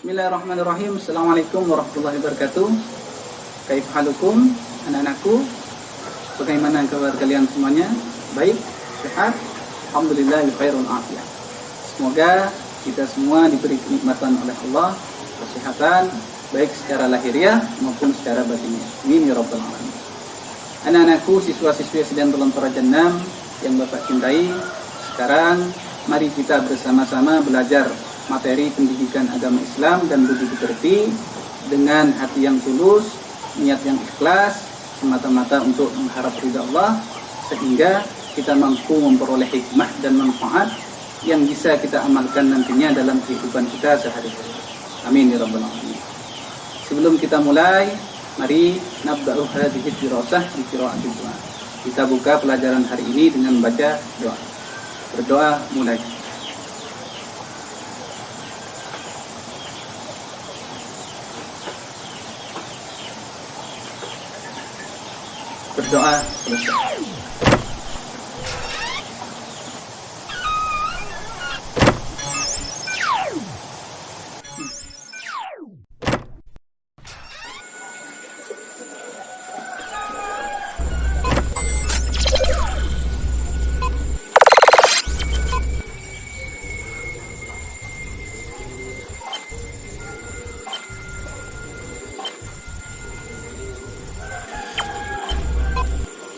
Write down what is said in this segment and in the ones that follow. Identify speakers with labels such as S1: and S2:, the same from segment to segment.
S1: Bismillahirrahmanirrahim. Assalamualaikum warahmatullahi wabarakatuh. Kaif halukum anak-anakku? Bagaimana kabar kalian semuanya? Baik, sehat? Alhamdulillah khairun afiyah. Semoga kita semua diberi kenikmatan oleh Allah, kesehatan baik secara lahiriah maupun secara batiniah. Amin ya rabbal alamin. Anak-anakku, siswa-siswi sedang terlontar jenam yang Bapak cintai, sekarang mari kita bersama-sama belajar materi pendidikan agama Islam dan budi pekerti dengan hati yang tulus, niat yang ikhlas, semata-mata untuk mengharap ridha Allah, sehingga kita mampu memperoleh hikmah dan manfaat yang bisa kita amalkan nantinya dalam kehidupan kita sehari-hari. Amin ya rabbal alamin. Sebelum kita mulai, mari nabda'u hadhihi dirasah bi qira'ati doa. Kita buka pelajaran hari ini dengan membaca doa. Berdoa mulai. Berdoa selesai.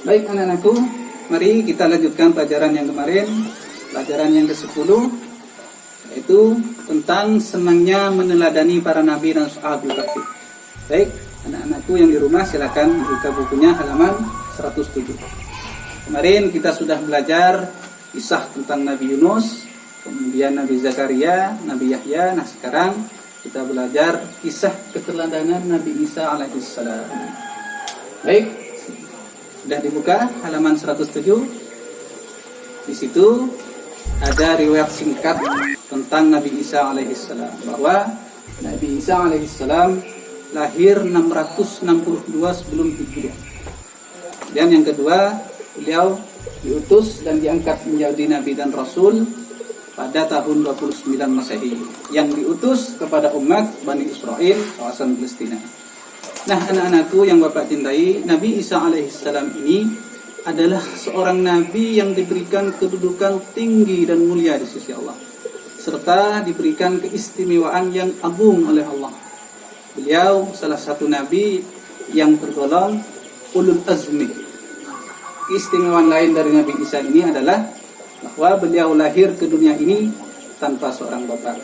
S1: Baik anak-anakku, mari kita lanjutkan pelajaran yang kemarin, pelajaran yang ke-10, yaitu tentang senangnya meneladani para nabi dan sahabat kahfi. Baik, anak-anakku yang di rumah silakan buka bukunya halaman 107. Kemarin kita sudah belajar kisah tentang Nabi Yunus, kemudian Nabi Zakaria, Nabi Yahya. Nah sekarang kita belajar kisah keteladanan Nabi Isa alaihissalam. Baik, sudah dibuka halaman 107. Di situ ada riwayat singkat tentang Nabi Isa alaihissalam, bahwa Nabi Isa alaihissalam lahir 662 sebelum Hijriah. Dan yang kedua, beliau diutus dan diangkat menjadi nabi dan rasul pada tahun 29 Masehi, yang diutus kepada umat Bani Israel kawasan Palestina. Nah anak-anakku yang Bapak cintai, Nabi Isa alaihissalam ini adalah seorang nabi yang diberikan kedudukan tinggi dan mulia di sisi Allah, serta diberikan keistimewaan yang agung oleh Allah. Beliau salah satu nabi yang tergolong ulul azmi. Keistimewaan lain dari Nabi Isa ini adalah bahwa beliau lahir ke dunia ini tanpa seorang bapak.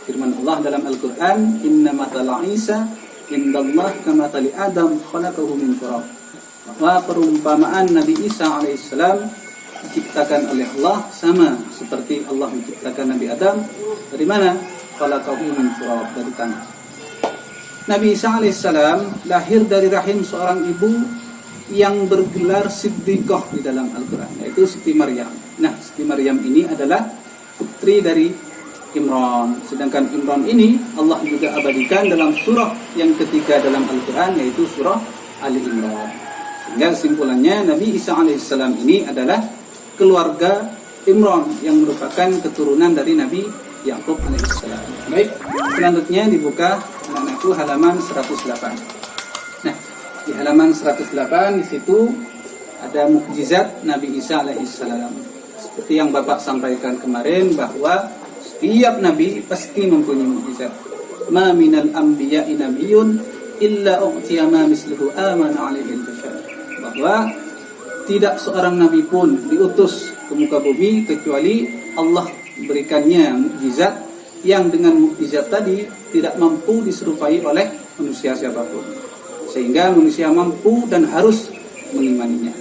S1: Firman Allah dalam Al-Quran, Inna mathala Isa indallah kamathali Adam khalaqahu min turab. Bahwa perumpamaan Nabi Isa alaihissalam diciptakan oleh Allah sama seperti Allah menciptakan Nabi Adam dari mana? Khalaqahu min turab, dari tanah. Nabi Isa alaihissalam lahir dari rahim seorang ibu yang bergelar Siddiqah di dalam Al-Quran, yaitu Siti Maryam. Nah, Siti Maryam ini adalah putri dari Imran. Sedangkan Imran ini Allah juga abadikan dalam surah yang ketiga dalam Al-Quran, yaitu surah Ali Imran. Sehingga kesimpulannya Nabi Isa alaihissalam ini adalah keluarga Imran yang merupakan keturunan dari Nabi Yakub alaihissalam. Baik, selanjutnya dibuka anak-anakku halaman 108. Nah, di halaman 108 di situ ada mukjizat Nabi Isa alaihissalam. Seperti yang Bapak sampaikan kemarin, bahwa setiap nabi pasti mempunyai mukjizat. Ma minal anbiya'i nabiyyun illa u'tiya ma misluhu amana 'alaihi al-bashar. Bahwa tidak seorang nabi pun diutus ke muka bumi kecuali Allah berikannya mukjizat yang dengan mukjizat tadi tidak mampu diserupai oleh manusia siapapun, sehingga manusia mampu dan harus mengimaninya.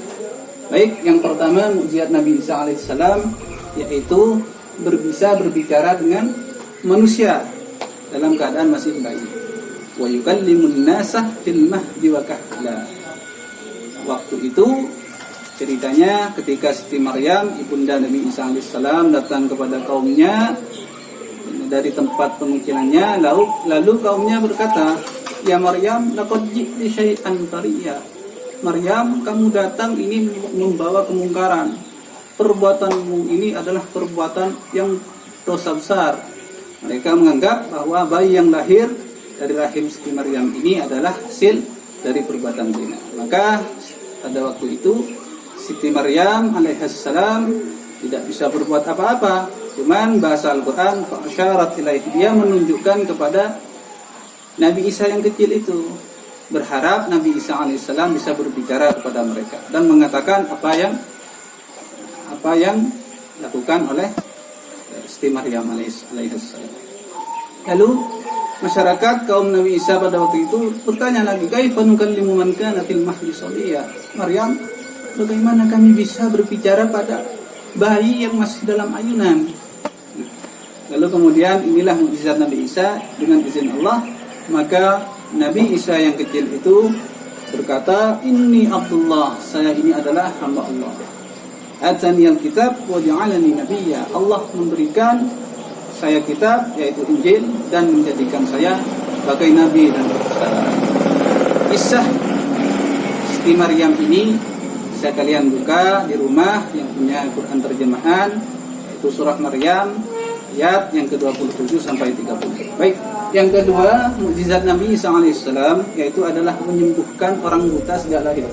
S1: Baik, yang pertama mukjizat Nabi Isa alaihissalam yaitu bisa berbicara dengan manusia dalam keadaan masih bayi. Wa yukallimun nasa fil mahdi wa kahla. Waktu itu ceritanya ketika Siti Maryam ibunda Nabi Isa alaihissalam datang kepada kaumnya dari tempat pengungsiannya, lalu kaumnya berkata, "Ya Maryam, laqad ji'ti syai'an fariya." Maryam, kamu datang ini membawa kemungkaran. Perbuatanmu ini adalah perbuatan yang dosa besar. Mereka menganggap bahwa bayi yang lahir dari rahim Siti Maryam ini adalah hasil dari perbuatan zina. Maka pada waktu itu Siti Maryam alaihissalam tidak bisa berbuat apa-apa. Cuman bahasa Al-Quran fa'asyarat ilaihi, dia menunjukkan kepada Nabi Isa yang kecil itu, berharap Nabi Isa alaihissalam bisa berbicara kepada mereka dan mengatakan apa yang dilakukan oleh Siti Maryam alaihissalam. Lalu masyarakat kaum Nabi Isa pada waktu itu bertanya lagi, kaifa nukallimu man kana fil mahdi sabiyya? Maryam, bagaimana kami bisa berbicara pada bayi yang masih dalam ayunan? Lalu kemudian inilah mukjizat Nabi Isa dengan izin Allah. Maka Nabi Isa yang kecil itu berkata, Inni Abdullah, saya ini adalah hamba Allah. Atani al-kitab wa ja'alani nabiyya. Allah memberikan saya kitab, yaitu Injil, dan menjadikan saya sebagai nabi dan rasul. Kisah Siti Maryam ini bisa kalian buka di rumah yang punya Quran terjemahan, yaitu surah Maryam ayat yang ke-27 sampai 30. Baik, yang kedua mukjizat Nabi Isa alaihissalam yaitu adalah menyembuhkan orang buta sejak lahir.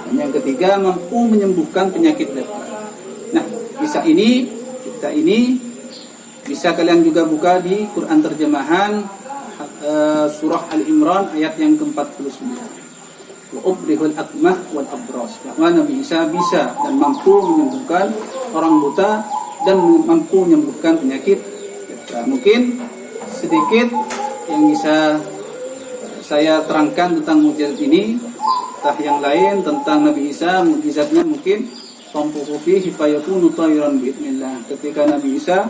S1: Dan yang ketiga mampu menyembuhkan penyakit lepra. Nah, kisah ini bisa kalian juga buka di Quran terjemahan surah Al-Imran ayat yang ke-49. Wa ubrihul akmah wal abras. Bahwa Nabi Isa bisa dan mampu menyembuhkan orang buta dan mampu menyembuhkan penyakit. Mungkin sedikit yang bisa saya terangkan tentang mukjizat ini. Entah yang lain tentang Nabi Isa, mukjizatnya mungkin famfuhu fihi fayakunu tayran biidznillah. Ketika Nabi Isa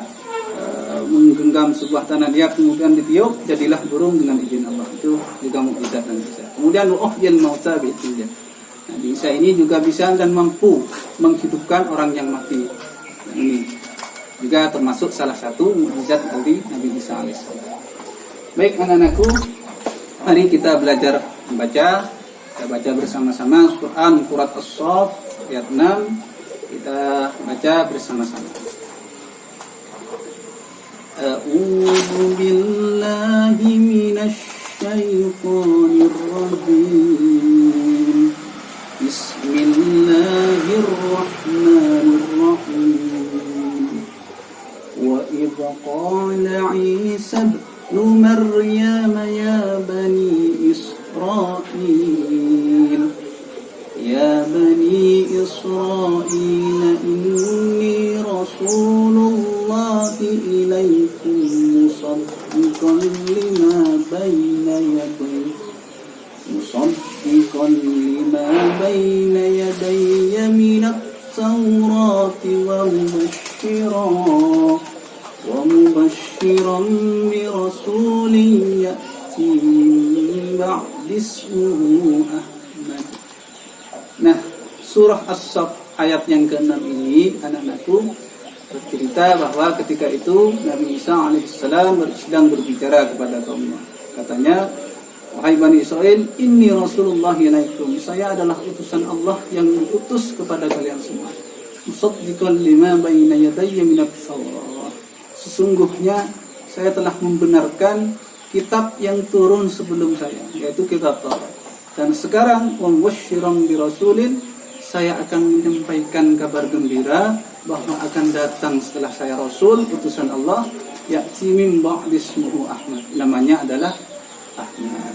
S1: menggenggam sebuah tanah liat kemudian ditiup, jadilah burung dengan izin Allah. Itu juga mukjizat Nabi Isa. Kemudian uhyil mauta biidznillah. Nabi Isa ini juga bisa dan mampu menghidupkan orang yang mati. Dan ini juga termasuk salah satu mukjizat dari Nabi Isa alaihissalam. Baik anak-anakku, mari kita belajar membaca. Kita baca bersama-sama Quran Surat As-Saff ayat 6. Kita baca bersama-sama. A'udzu billahi minasy syaithanir rajim. Bismillahirrahmanirrahim. Wa idh qala Isa ibnu Maryam ya bani Israil inni rasulullahi ilaikum musaddiqan lima bayna yadayya minat tawrati wa mubashiran bi rasulin ya'ti min ba'di ismuhu Ahmad. Nah, surah As-Saff ayat yang ke-6 ini anak-anakku bercerita bahwa ketika itu Nabi Isa alaihissalam sedang berbicara kepada kaumnya. Katanya, wahai Bani Israel, inni Rasulullah ilaikum. Saya adalah utusan Allah yang diutus kepada kalian semua. Musaddiqan lima baina yadayya minat tawrah. Sesungguhnya saya telah membenarkan kitab yang turun sebelum saya, yaitu kitab Taurat. Dan sekarang wamubasysyiran bi rasulin, saya akan menyampaikan kabar gembira bahwa akan datang setelah saya Rasul, utusan Allah, ya'ti min ba'di ismuhu Ahmad. Namanya adalah Ahmad.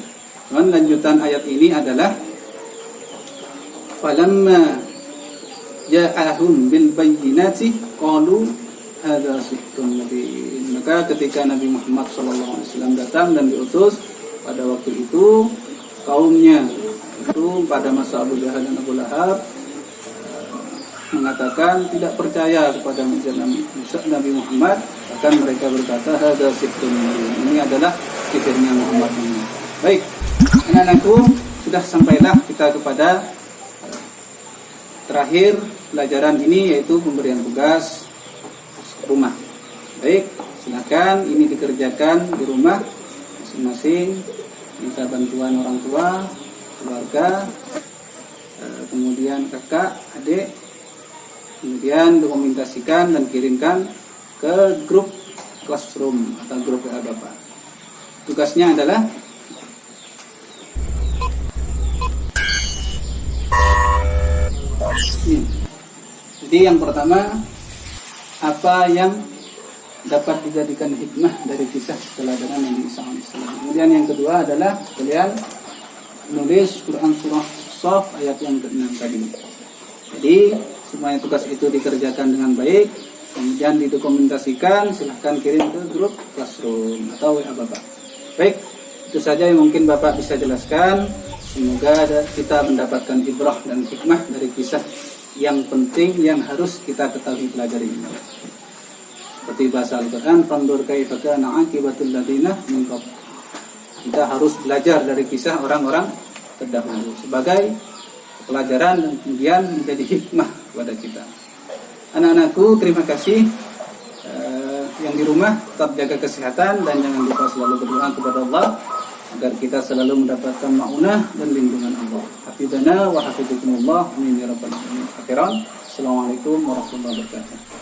S1: Dan lanjutan ayat ini adalah falamma ja'ahum bil bayyinati qalu hadza sihrun mubin. Maka ketika Nabi Muhammad SAW datang dan diutus pada waktu itu, kaumnya itu pada masa Abu Jahal dan Abu Lahab mengatakan tidak percaya kepada Nabi Muhammad. Bahkan mereka berkata hadza sihrun mubin. Ini adalah sihirnya Muhammad ini. Baik, anak-anakku, sudah sampailah kita kepada terakhir pelajaran ini, yaitu pemberian tugas rumah. Baik, silakan ini dikerjakan di rumah masing-masing. Minta bantuan orang tua, keluarga, kemudian kakak, adik, kemudian dokumentasikan dan kirimkan ke grup classroom atau grup WA Bapak. Tugasnya adalah ini. Jadi yang pertama, apa yang dapat dijadikan hikmah dari kisah keteladanan Nabi Isa alaihissalam. Kemudian yang kedua adalah kalian menulis Quran surah Shaf ayat yang ke-6 tadi. Jadi semuanya tugas itu dikerjakan dengan baik, kemudian didokumentasikan, silahkan kirim ke grup classroom atau WA Bapak. Baik, itu saja yang mungkin Bapak bisa jelaskan. Semoga kita mendapatkan ibrah dan hikmah dari kisah yang penting yang harus kita ketahui pelajari ini. Seperti bahasa Al-Quran, "Fandur kaifa kana aqibatul ladina min qabl." Kita harus belajar dari kisah orang-orang terdahulu sebagai pelajaran dan kemudian menjadi hikmah kepada kita. Anak-anakku, terima kasih. Yang di rumah tetap jaga kesehatan dan jangan lupa selalu berdoa kepada Allah agar kita selalu mendapatkan maunah dan lindungan Allah. Hafizana wa hafizukumullah. Amin ya rabbal alamin. Akhiran. Assalamualaikum warahmatullahi wabarakatuh.